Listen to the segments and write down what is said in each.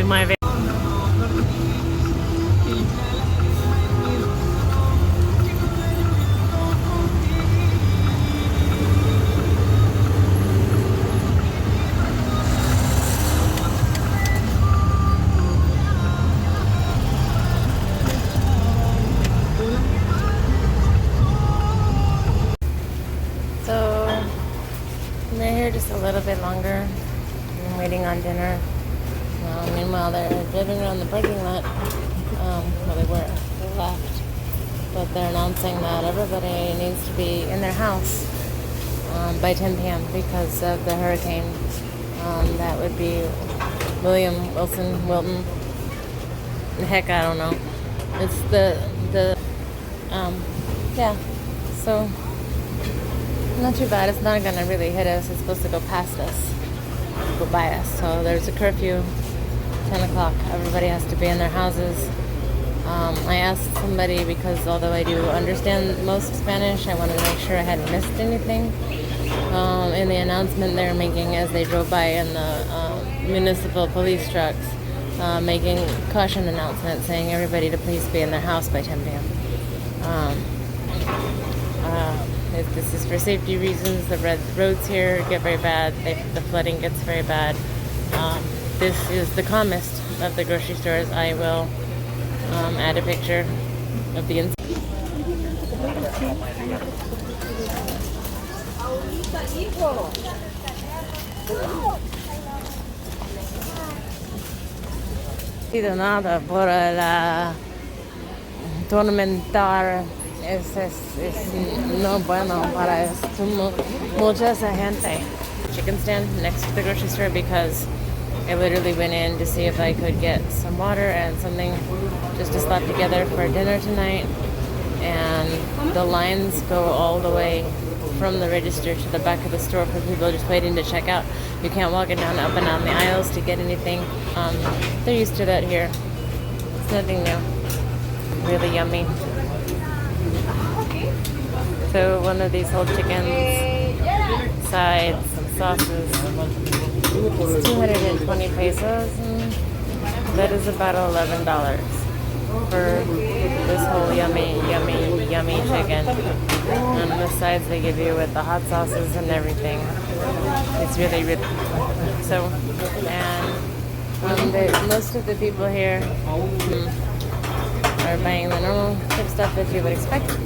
filming my video. So they're here just a little bit longer. I'm waiting on dinner. Meanwhile, they're driving around the parking lot. Well, they were. They left. But they're announcing that everybody needs to be in their house by 10 p.m. because of the hurricane. That would be Wilton. Heck, I don't know. It's yeah. So, not too bad. It's not going to really hit us. It's supposed to go past us, go by us. So there's a curfew, 10 o'clock. Everybody has to be in their houses. I asked somebody, because although I do understand most Spanish, I wanted to make sure I hadn't missed anything in the announcement they were making as they drove by in the municipal police trucks, making caution announcements saying everybody to please be in their house by 10 p.m. If this is for safety reasons, the roads here get very bad. The flooding gets very bad. This is the calmest of the grocery stores. I will add a picture of the inside. Sido nada por la tormentar. Es no bueno para mucha esa gente. Chicken stand next to the grocery store because I literally went in to see if I could get some water and something just to slap together for dinner tonight. And the lines go all the way from the register to the back of the store for people just waiting to check out. You can't walk it down up and down the aisles to get anything. They're used to that here. It's nothing new. Really yummy. So one of these whole chickens, sides, some sauces, it's 220 pesos, and that is about $11 for this whole yummy chicken. And the sides they give you with the hot sauces and everything. It's really, really so. And most of the people here are buying the normal type stuff that you would expect.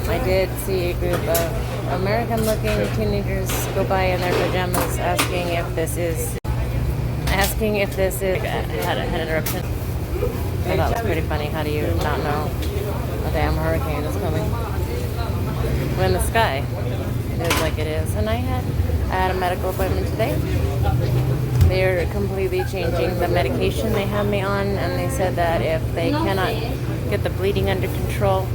I did see a group of American-looking teenagers go by in their pajamas asking if this is I had an interruption. I thought it was pretty funny. How do you not know a damn hurricane is coming when the sky is like it is? And I had a medical appointment today. They're completely changing the medication they have me on, and they said that if they cannot get the bleeding under control,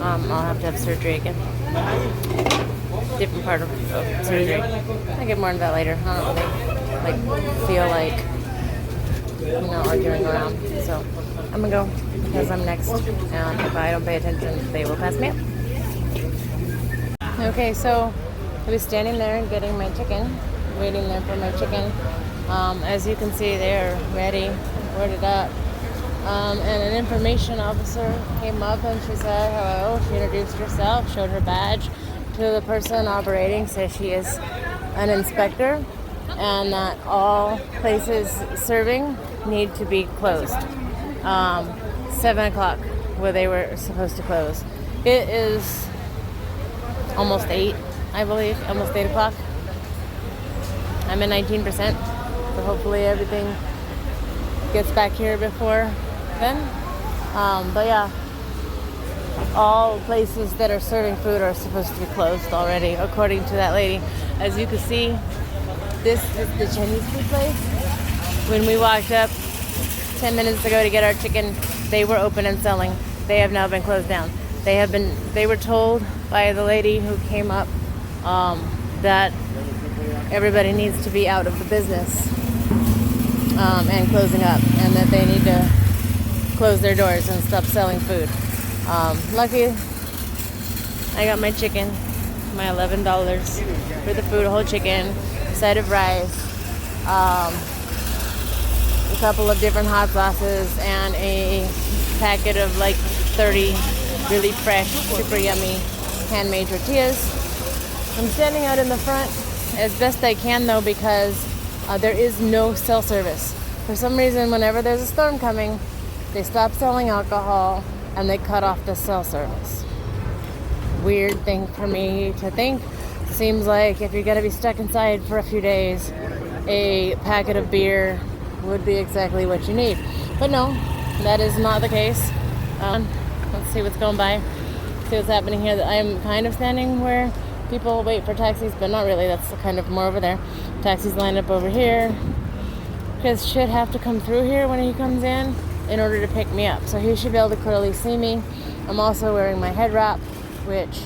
I'll have to have surgery again. Different part of surgery. I'll get more into that later. I don't really feel like arguing around. So I'm gonna go because I'm next, and if I don't pay attention, they will pass me up. Okay, so I was standing there getting my chicken, waiting there for my chicken. As you can see, they're ready, boarded up. And an information officer came up and she said hello. She introduced herself, showed her badge to the person operating, said she is an inspector, and that all places serving need to be closed. 7 o'clock where they were supposed to close. It is almost 8, I believe, almost 8 o'clock. I'm at 19%, so hopefully everything gets back here before then. But yeah, all places that are serving food are supposed to be closed already, according to that lady. As you can see, this is the Chinese food place. When we walked up 10 minutes ago to get our chicken, they were open and selling. They have now been closed down. They were told by the lady who came up that everybody needs to be out of the business and closing up, and that they need to close their doors and stop selling food. Lucky I got my chicken, my $11 for the food, a whole chicken, side of rice, a couple of different hot sauces, and a packet of like 30 really fresh, super yummy handmade tortillas. I'm standing out in the front as best I can though, because there is no cell service. For some reason, whenever there's a storm coming, they stop selling alcohol and they cut off the cell service. Weird thing for me to think. Seems like if you're gonna be stuck inside for a few days, a packet of beer would be exactly what you need. But no, that is not the case. Let's see what's going by. See what's happening here. I'm kind of standing where people wait for taxis, but not really. That's kind of more over there. Taxis line up over here. Chris should have to come through here when he comes in order to pick me up. So he should be able to clearly see me. I'm also wearing my head wrap, which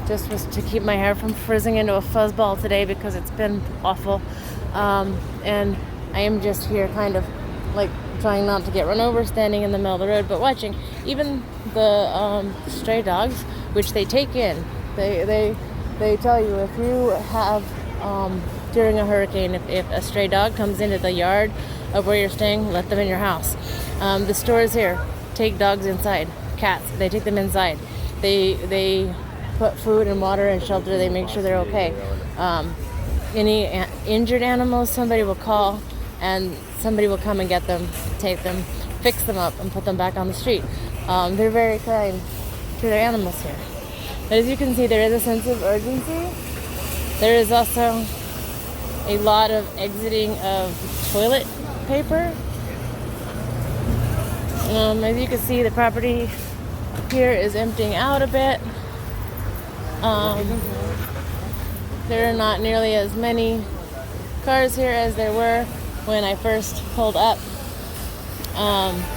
just was to keep my hair from frizzing into a fuzzball today because it's been awful. And I am just here kind of like trying not to get run over, standing in the middle of the road, but watching. Even the stray dogs, which they take in, they tell you if you have during a hurricane, if a stray dog comes into the yard of where you're staying, let them in your house. The stores here take dogs inside. Cats, they take them inside. They put food and water and shelter. They make sure they're okay. Any injured animals, somebody will call and somebody will come and get them, take them, fix them up, and put them back on the street. They're very kind to their animals here. But as you can see, there is a sense of urgency. There is also a lot of exiting of toilet paper. As you can see, the property here is emptying out a bit. There are not nearly as many cars here as there were when I first pulled up.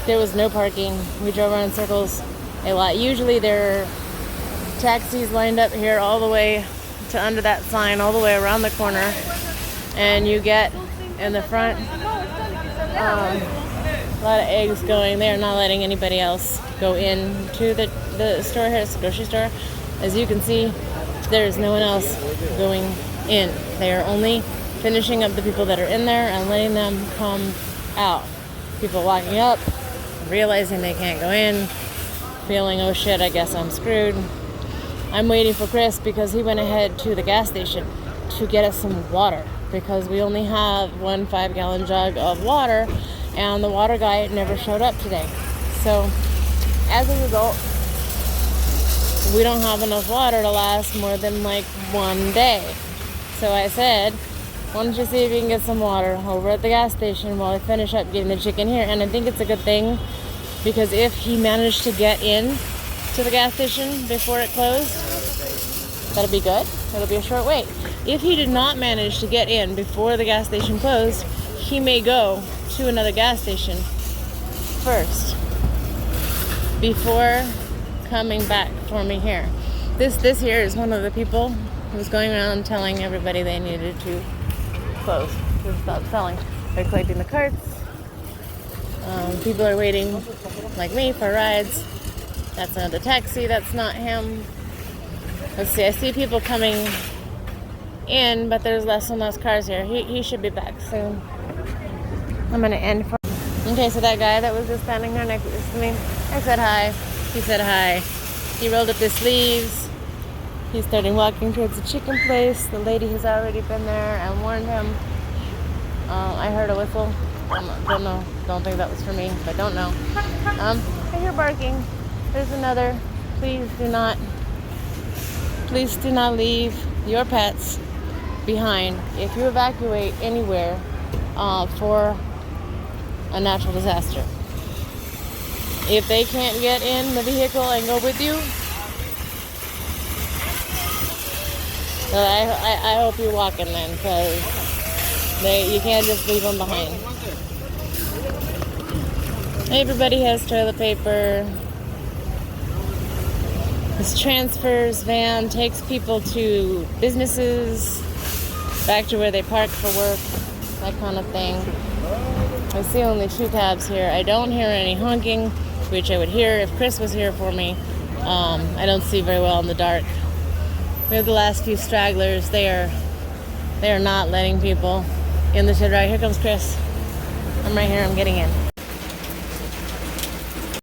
There was no parking. We drove around in circles a lot. Usually there are taxis lined up here all the way to under that sign, all the way around the corner, and you get in the front a lot of eggs going. They are not letting anybody else go into the store here. It's a grocery store. As you can see, there is no one else going in. They are only finishing up the people that are in there and letting them come out. People walking up, realizing they can't go in, feeling, oh shit, I guess I'm screwed. I'm waiting for Chris because he went ahead to the gas station to get us some water because we only have 1 5-gallon jug of water and the water guy never showed up today. So as a result, we don't have enough water to last more than like 1 day. So I said, why don't you see if you can get some water over at the gas station while I finish up getting the chicken here. And I think it's a good thing because if he managed to get in to the gas station before it closed, that'll be good. It'll be a short wait. If he did not manage to get in before the gas station closed, he may go to another gas station first before coming back for me here. This here is one of the people who's going around telling everybody they needed to close to stop selling. They're collecting the carts. People are waiting, like me, for rides. That's another taxi. That's not him. Let's see. I see people coming in, but there's less and less cars here. He should be back soon. I'm gonna end for. Okay, so that guy that was just standing there next to me, I said hi. He said hi. He rolled up his sleeves. He's starting walking towards the chicken place. The lady has already been there and warned him. I heard a whistle. Don't know. Don't think that was for me, but don't know. I hear barking. There's another. Please do not leave your pets behind if you evacuate anywhere for a natural disaster. If they can't get in the vehicle and go with you, I hope you're walking then, because you can't just leave them behind. Everybody has toilet paper. This transfers van takes people to businesses, back to where they park for work, that kind of thing. I see only 2 cabs here. I don't hear any honking, which I would hear if Chris was here for me. I don't see very well in the dark. We have the last few stragglers. They are not letting people in the shed. Right, here comes Chris. I'm right here. I'm getting in.